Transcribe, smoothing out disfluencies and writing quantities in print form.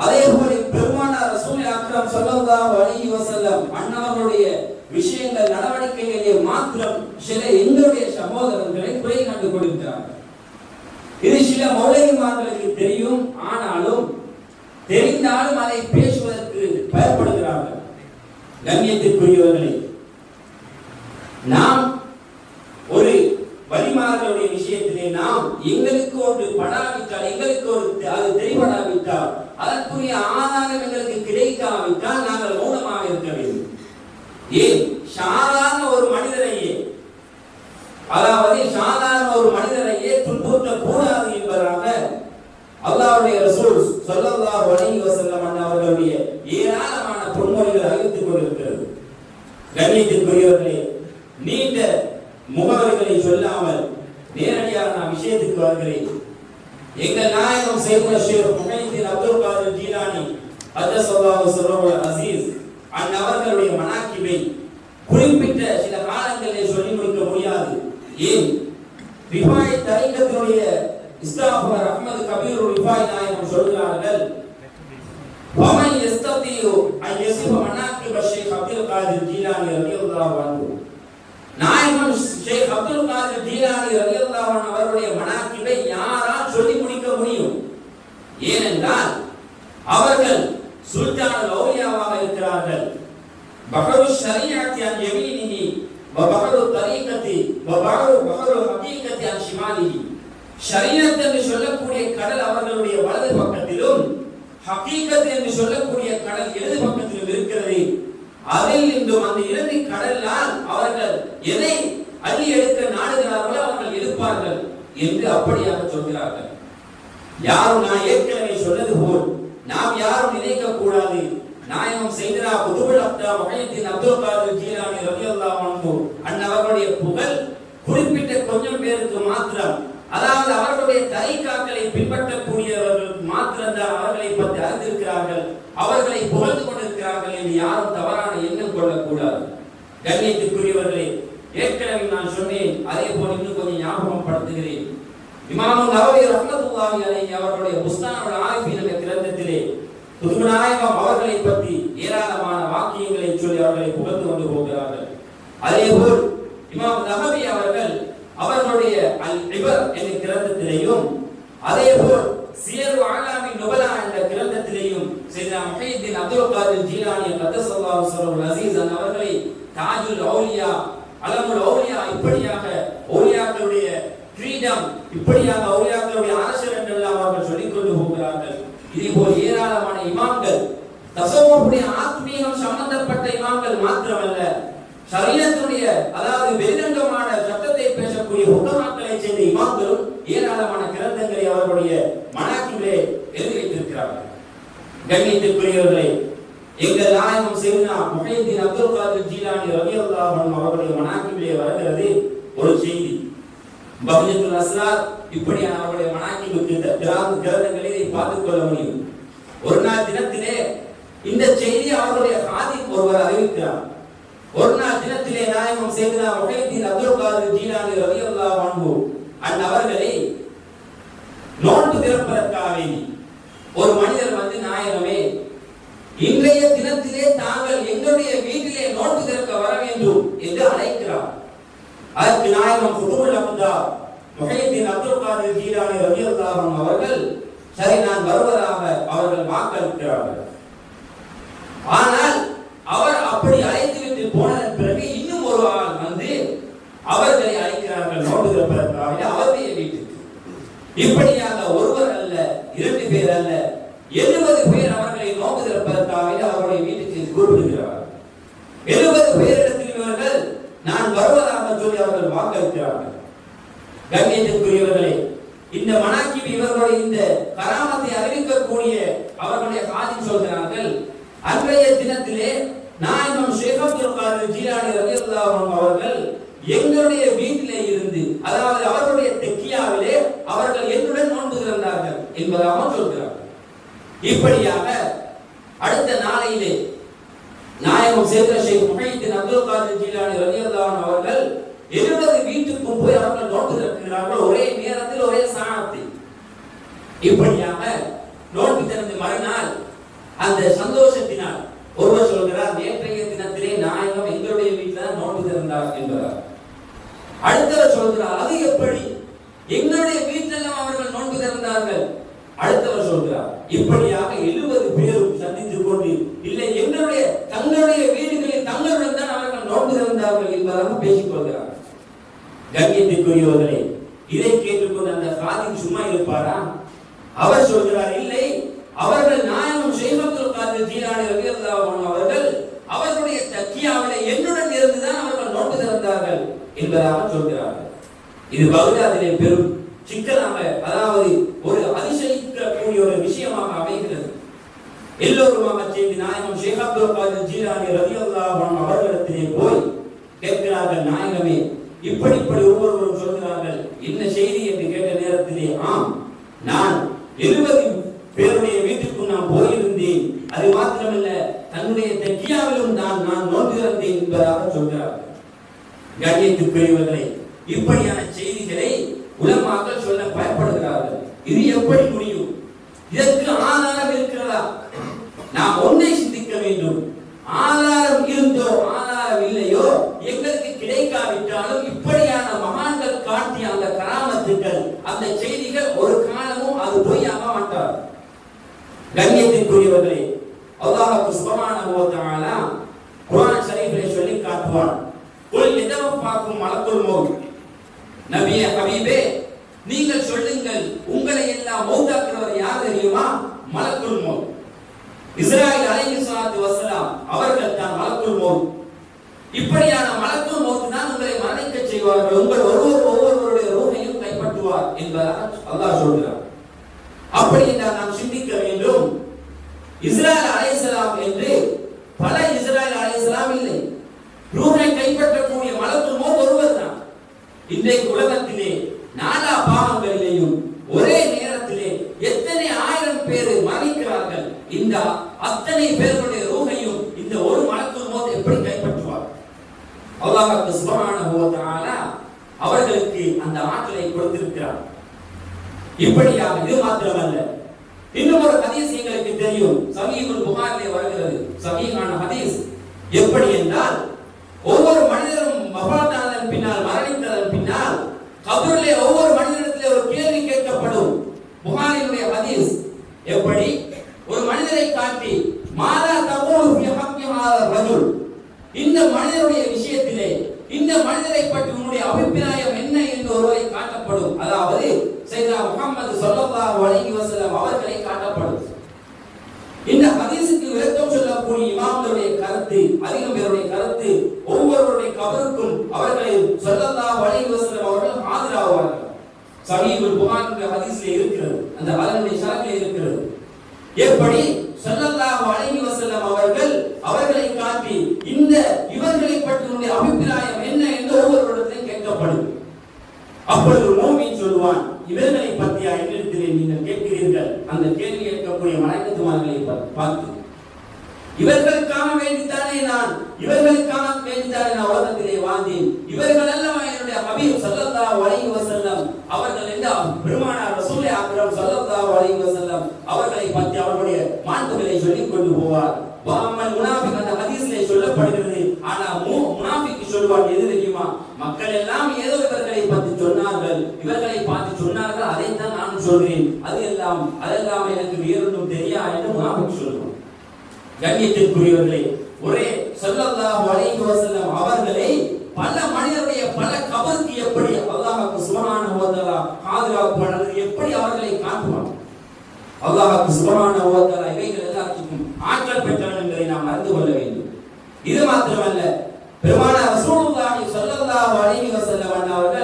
அதே போல பெருமானார் ரசூல் அக்ரம் ஸல்லல்லாஹு அலைஹி வஸல்லம் அன்னவர்களுடைய விஷயங்கள் நடவடிக்கைகளிலே மாத்திரம் சில எங்களுடைய சகோதரர்களை குறை கண்டு கொண்டிருக்கிறார்கள். இது சில மௌலவிமார்களுக்கு தெரியும், ஆனாலும் தெரிந்தாலும் அதை பேசுவதற்கு பயப்படுகிறார்கள். கண்ணியத்திற்குரியவர்களே, நாம் ஒரு வலிமார்களுடைய விஷயத்திலே நாம் எங்களுக்கு ஒன்று படாவிட்டால், எங்களுக்கு ஒரு அது தெரிபடாவிட்டால், அதற்குரிய ஆதாரம் எங்களுக்கு கிடைக்காவிட்டால் நாங்கள் மௌனமாக இருக்க வேண்டும். ஏன்? சாதாரண ஒரு மனிதரையே, அதாவது சாதாரண ஒரு மனிதரையே துன்புறுத்த கூடாது என்பதாக அல்லாஹ்வுடைய ரசூல் ஸல்லல்லாஹு அலைஹி வஸல்லம் அவர்களுடைய ஏராளமான பொன்மொழிகள் அறிவித்துக் கொண்டிருக்கிறது. கண்ணியத்திற்குரியவர்களே, நீண்ட முகவரிகளை சொல்லாமல் நேரடியாக நான் விஷயத்துக்கு வருகிறேன். எங்கள் நாயகம் சையதுனா ஷேக் முஹைதீன் அப்துல் காதிர் ஜீலானி அஜ்ஸல்லாஹு ஸர்ருல் அஸீஸ் அவர்களுடைய மனாக்கிபை குறிப்பிட்ட சில காலங்களிலே சொல்லி முடிக்க முடியாது. ஏன்? ரிஃபாய் தரீகத்தினுடைய இஸ்தாஃபர் அஹ்மத் கபீர் ரிஃபாய் நாயகம் சொல்கிறார்கள், வமன் யஸ்ததியு அன் யஸிஃப மனாக்கிப ஷேக் அப்துல் காதிர் ஜீலானி ரலியல்லாஹு அன்ஹு, நாயகம் ஷேக் அப்துல் காதிர் ஜீலானி ரலியல்லாஹு அன்ஹு அவருடைய மனாக்கிபை யாரால் சொல்லி முடிக்க முடியும்? ஏனென்றால் அவர்கள் சுல்தானுல் அவுலியாவாக இருக்கிறார்கள். பஹரு ஷரீஅத்தி அன் யமீனிஹி வ பஹரு தரீகத்தி வ பஹரு ஹகீகத்தி அன் ஷிமாலிஹி, ஷரீஅத் என்று சொல்லக்கூடிய கடல் அவர்களுடைய வலது பக்கத்திலும், ஹகீகத் என்று சொல்லக்கூடிய கடல் இடது பக்கத்திலும் இருக்கிறது. அதில் இன்றும் அந்த இரண்டு கடலால் அவர்கள் எதை அள்ளி எடுக்க நாடுகிறார்களோ அவர்கள் எடுப்பார்கள் என்று அப்படியாக சொல்கிறார்கள். யாரும் நான் ஏற்கனவே சொன்னது போல் நாம் யாரும் நினைக்க கூடாது, நாயகம் சையதுனா குதுபுல் அக்தா முஹைதீன் அப்துல் காதிர் ஜீலானி ரலியல்லாஹு அன்ஹு அவர்களுடைய புகழ் குறிப்பிட்ட கொஞ்சம் பேருக்கு மாத்திரம், அதாவது அவர்களுடைய தரீகாக்களை பின்பற்றக்கூடியவர்கள் மாத்திரம்தான் அவர்களை பற்றி அறிந்திருக்கிறார்கள், அவர்களை புகழ்ந்து கொண்டிருக்கிறார்கள் என்று யாரும் தவறான எண்ணம் கொள்ளக்கூடாது. கண்ணியத்திற்குரியவர்களே, ஏற்கனவே நான் சொன்னேன், அதே போல் இன்னும் கொஞ்சம் ஞாபகம் படுத்துகிறேன். இமாம் நவவி ரஹ்மத்துல்லாஹி அலைஹி அவர்களுடைய புஸ்தானுல் ஆரிஃபீன் என்ற கிரந்தத்திலே புதுநாயகம் அவர்களை பற்றி ஏராளமான வாக்கியங்களை சொல்லி அவர்களை புகழ்ந்து கொண்டு போகிறார்கள். அதே போல் இமாம் நவவி அவர்கள் அவர்களுடைய அல் இபர் என்ற கிரந்தத்திலேயும், அதே போல் சியர் அலாமின் நுபலா என்ற கிரந்தத்திலேயும் சையதுனா முஹைதீன் அப்துல் காதிர் ஜீலானி கத்தஸல்லாஹு ஸர்ருல் அஸீஸ் அவர்களை தாஜுல் அவுலியா, அலமுல் அவுலியா, இப்படியாக அவுலியாக்களுடைய கிரீடம், இப்படியாக அவுலியாக்களுடைய அரசர் என்றெல்லாம் அவர்கள் சொல்லிக் கொண்டு போகிறார்கள். இதே போல் ஏராளமான இமாம்கள், தஸவ்வூஃபுடைய ஆத்மீகம் சம்பந்தப்பட்ட இமாம்கள் மாத்திரமல்ல, ஷரீஅத்துடைய அதாவது வெளிரங்கமான சட்டத்தை பேசக்கூடிய உலமாக்களை சேர்ந்த இமாம்களும் ஏராளமான கிரந்தங்களை அவர்களுடைய மனாக்கிபிலே எழுதி வைத்திருக்கிறார்கள். கண்ணியத்திற்குரியவர்களே, எங்கள் நாயகம் சையதுனா முஹைதீன் அப்துல் காதிர் ஜீலானி ரலியல்லாஹு அன்ஹு அவர்களுடைய மனாக்கிபிலே வருகிறது ஒரு செய்தி. பஹ்ஜத்துல் அஸ்ரார் இப்படியான அவருடைய மனாக்கிபுக்கு கிரந்தங்களை பார்த்துக் கொள்ள முடியும். ஒரு நாள் தினத்திலே இந்த செய்தி அவருடைய ஹாதிம் ஒருவர் அறிவிக்கிறார். ஒரு நாள் தினத்திலே நாயகம் சையதுனா முஹைதீன் அப்துல் காதிர் ஜீலானி ரலியல்லாஹு அன்ஹு அவர்களை நோன்பு திறப்பதற்காக ஒரு மனிதர் வந்து, நாயகமே, இன்றைய தினத்திலே தாங்கள் எங்களுடைய வீட்டிலே நோன்பு திறக்க வர வேண்டும் என்று அழைக்கிறார். அதற்கு நாயகம் குதுபுல் அக்தா முஹைதீன் அப்துல் காதிர் ஜீலானி ரலியல்லாஹு அன்ஹு அவர்கள் சரி நான் வருவதாக அவர்கள் வாக்களிக்கிறார்கள். ஆனால் அவர் அப்படி அழைத்துவிட்டு போனதன் பிறகு இன்னும் ஒரு ஆள் வந்து அவர்களை அழைக்கிறார்கள் நோன்பு திறப்பதற்காக அவருடைய வீட்டுக்கு. இப்படியாக ஒருவர் அல்ல, இரண்டு பேர் அல்ல, 70 பேர் அவர்களை நோன்பு திறப்பதற்காக அவருடைய வீட்டுக்கு கூப்பிடுகிறார்கள். 70 பேரிடத்தில் இவர்கள் நான் வருவதாக சொல்லி அவர்கள் வாக்களிக்கிறார்கள். கண்ணியத்திற்குரியவர்களே, இந்த மனாக்கிப் இவர்களுடைய இந்த கராமத்தை அறிவிக்கக்கூடிய அவர்களுடைய ஹாதிம் சொல்கிறார்கள், அன்றைய தினத்திலே நாயகம் ஷேக் அப்துல் காதிர் ஜீலானி ரலியல்லாஹு அன்ஹு அவர்கள் எங்களுடைய வீட்டிலே இருந்து, அதாவது அவர்களுடைய தெக்கியாவிலே அவர்கள் என்னுடன் நோன்பு திறந்தார்கள் என்பதாக சொல்கிறார்கள். இப்படியாக அடுத்த நாளையிலே நாயகம் சையதுனா ஷேக் முஹைதீன் அப்துல் காதிர் ஜீலானி ரலியல்லாஹு அன்ஹு அவர்கள் 70 வீட்டுக்கும் போய் அவர்கள் நோன்பு திறக்கிறார்கள், ஒரே நேரத்தில் ஒரே சாணத்தில். இப்படியாக நோன்பு திறந்து மறுநாள் அந்த சந்தோஷத்தினால். ஒருவர் சொல்கிறார், நேற்றைய தினத்திலே நாயகம் எங்களுடைய வீட்டில் நோன்பு திறந்தார் என்பதார். அடுத்தவர் சொல்கிறார், அது எப்படி, எங்களுடைய வீட்டில் அவர்கள் நோன்பு திறந்தார்கள். அடுத்தவர் சொல்கிறார், இப்படியாக 70 பேரும் சந்தித்துக் கொண்டு, இல்லை எங்களுடைய தங்களுடைய வீடுகளில் தங்களுடன் தான் அவர்கள் நோன்பு திறந்தார்கள் என்பதாக பேசிக் கொள்கிறார். கண்ணியத்திற்குரியவர்களே, இதை கேட்டுக்கொண்டு அந்த காதில் சும்மா இருப்பாரா? அவர் சொல்கிறார், இல்லை, அவர்கள் நாயகம் ஷேக் அப்துல் காதிர் ஜீலானி ரலியல்லாஹு அன்ஹு அவர்கள் அவர்களுடைய தக்கியாவிலே என்னுடன் இருந்துதான் அவர்கள் நோன்பு திறந்தார்கள் என்பதாக சொல்கிறார்கள். இது பக்தாதிலே பெரும் சிக்கலாக, அதாவது ஒரு அதிசயிக்கக்கூடிய ஒரு விஷயமாக அமைகிறது. எல்லோருமாக சேர்ந்து நாயகம் ஷேக் அப்துல் காதிர் ஜீலானி ரலியல்லாஹு அன்ஹு அவர்களிடத்திலே போய் கேட்கிறார்கள், நாயகமே இப்படி ஒவ்வொருவரும் சொல்கிறார்கள், என்ன செய்தி என்று கேட்ட நேரத்திலே, ஆம், நான் 70 பேருடைய வீட்டுக்கு நான் போயிருந்தேன், அது மாத்திரமல்ல தன்னுடைய தக்கியாவிலும் நான் நோன்பு திறந்தேன் என்பதாக சொல்கிறார்கள். கண்ணியத்திற்குரியவர்களே, இப்படியான செய்திகளை உலமாக்கள் சொல்ல பயப்படுகிறார்கள். இது எப்படி முடியும்? இதற்கு ஆதாரம் இருக்கிறதா? நாம் ஒன்றை சிந்திக்க வேண்டும். ஆதாரம் இருந்தோ ஆதாரம் இல்லையோ எங்களுக்கு கிடைக்காவிட்டாலும் இப்படியான மகான்கள் காட்டிய அந்த கராமத்துக்கள், அந்த செய்திகள் ஒரு காலமும் அது பொய்யாக மாட்டார். கண்ணியத்திற்குரியவர்களே, அல்லாஹ் சுப்ஹானஹு வ தஆலா குர்ஆன் ஷரீஃபிலே சொல்லி காட்டுவான், குல் யதவஃபாக்கும் மலக்குல் மௌத். நபியே, ஹபீபே, நீங்கள் சொல்லுங்கள், உங்களை எல்லாம் மௌத்தாக்குறவர் யார் தெரியுமா? மலக்குல் மௌத். இஸ்ராயீல் அலைஹிஸ்ஸலாத்து வஸ்ஸலாம் அவர்கள் தான் மலக்குல் மௌத். இப்படியான மலக்குல் மௌத் தான் உங்களை மரணிக்க செய்வார்கள், உங்கள் ஒவ்வொருவருடைய ரூஹையும் கைப்பற்றுவார் என்பதாக அல்லாஹ் சொல்கிறார். அப்படி என்றால் நாம் சிந்திக்க வேண்டும், இஸ்ராயீல் அலைஹிஸ்ஸலாம் என்று பல இஸ்ராயீல் அலைஹிஸ்ஸலாம் இல்லை, ரூஹை கைப்பற்றக்கூடிய மலக்குல் மௌத் ஒருவர் தான். இன்றைக்கு உலகத்திலே நாலா பாகங்களிலேயும் ஒரே நேரத்திலே எத்தனை ஆயிரம் பேர் மரணிக்கிறார்கள். இந்த அத்தனை பேர்களுடைய ரூஹையும் இந்த ஒரு மலக்குல் மௌத் எப்படி கைப்பற்றுவார்? அல்லாஹ் சுப்ஹானஹு வ தஆலா அவர்களுக்கு அந்த ஆற்றலை கொடுத்திருக்கிறார். இப்படியாக இது மாத்திரமல்ல, இன்னும் ஒரு ஹதீஸ் எங்களுக்கு தெரியும், சஹீஹுல் புகாரிலே வருகிறது, சஹீஹான ஹதீஸ். எப்படி என்றால், ஒவ்வொரு மனிதரும் வஃபாத்தானதன் பின்னால், மரணித்ததன் பின்னால் கபரிலே ஒவ்வொரு மனிதனிடத்திலே ஒரு கேள்வி கேட்கப்படும். புகாரியுடைய ஹதீஸ். எப்படி? ஒரு மனிதரை காட்டி, மாதா தகூலு ஃபீ ஹக்கி ஹாதா ரஜுல், இந்த மனிதனுடைய விஷயத்திலே இந்த மனிதரை பற்றி உன்னுடைய அபிப்பிராயம் என்ன என்று ஒருவரை காட்டப்படும். அதாவது சையதுனா முஹம்மது ஸல்லல்லாஹு அலைஹி வஸல்லம் அவர்களை காட்டப்படும். இந்த ஹதீஸுக்கு விளக்கம் சொல்லக்கூடிய இமாம்களுடைய கருத்து, அதிகம் பேருடைய கருத்து, ஒவ்வொருவருடைய கபருக்கும் அவர்களை ஸல்லல்லாஹு அலைஹி வஸல்லம் அவர்கள் ஆஜராவார்கள். சஹீஹுல் புகாரி ஹதீஸிலே இருக்கிறது, அந்த அதனுடைய ஷரஹிலே இருக்கிறது. எப்படி ஸல்லல்லாஹு அலைஹி வஸல்லம் அவர்களை காட்டி இந்த இவர்களை பற்றிய அபிப்பிராயம் என்ன என்று ஒவ்வொருவரிடத்திலும் கேட்கப்படும். அப்பொழுது மூமின் சொல்வான், இவர்களை பற்றியா என்னிடத்திலே நீங்கள் கேட்கிறீர்கள்? அந்த கேள்வி கேட்கக்கூடிய மலக்குமார்களை பார்த்து, இவர்களுக்காக வேண்டித்தானே நான் உலகத்திலே வாழ்ந்தேன், இவர்கள் அல்லவா என்னுடைய ஹபீப் ஸல்லல்லாஹு அலைஹி வஸல்லம் அவர்கள் என்ற பெருமானார் ரசூலே அக்ரம் ஸல்லல்லாஹு அலைஹி வஸல்லம் அவர்களை பற்றி அவர்களுடைய மாண்புகளை சொல்லிக் கொண்டு போவார். வாமல் முனாஃபிக் அந்த ஹதீஸிலே சொல்லப்படுகிறது. ஆனா முனாஃபிக் சொல்வான், எது தெரியுமா? மக்கள் எல்லாம் ஏதோ இவர்களை பற்றி சொன்னார்கள், இவர்களை பார்த்து சொன்னார்கள், அதைத்தான் நான் சொல்கிறேன், அதெல்லாம் எனக்கு வேறொன்றும் தெரியா என்று முனாஃபிக் சொல்வான். கண்ணியத்திற்குரியவர்களே, ஒரே ஸல்லல்லாஹு அலைஹி வஸல்லம் அவர்களை பல மனிதருடைய பல கபருக்கு எப்படி அல்லாஹ் சுப்ஹானஹு வ தஆலா ஆதரவானது, எப்படி அவர்களை காட்டுவான். அல்லாஹ் சுப்ஹானஹு வ தஆலா இவைகள் எல்லாத்துக்கும் ஆற்றல் பெற்றவன் என்பதை நாம் அறிந்து கொள்ள வேண்டும். இது மாத்திரமல்ல, பெருமானார் ரசூலுல்லாஹி ஸல்லல்லாஹு அலைஹி வஸல்லம் அவர்கள்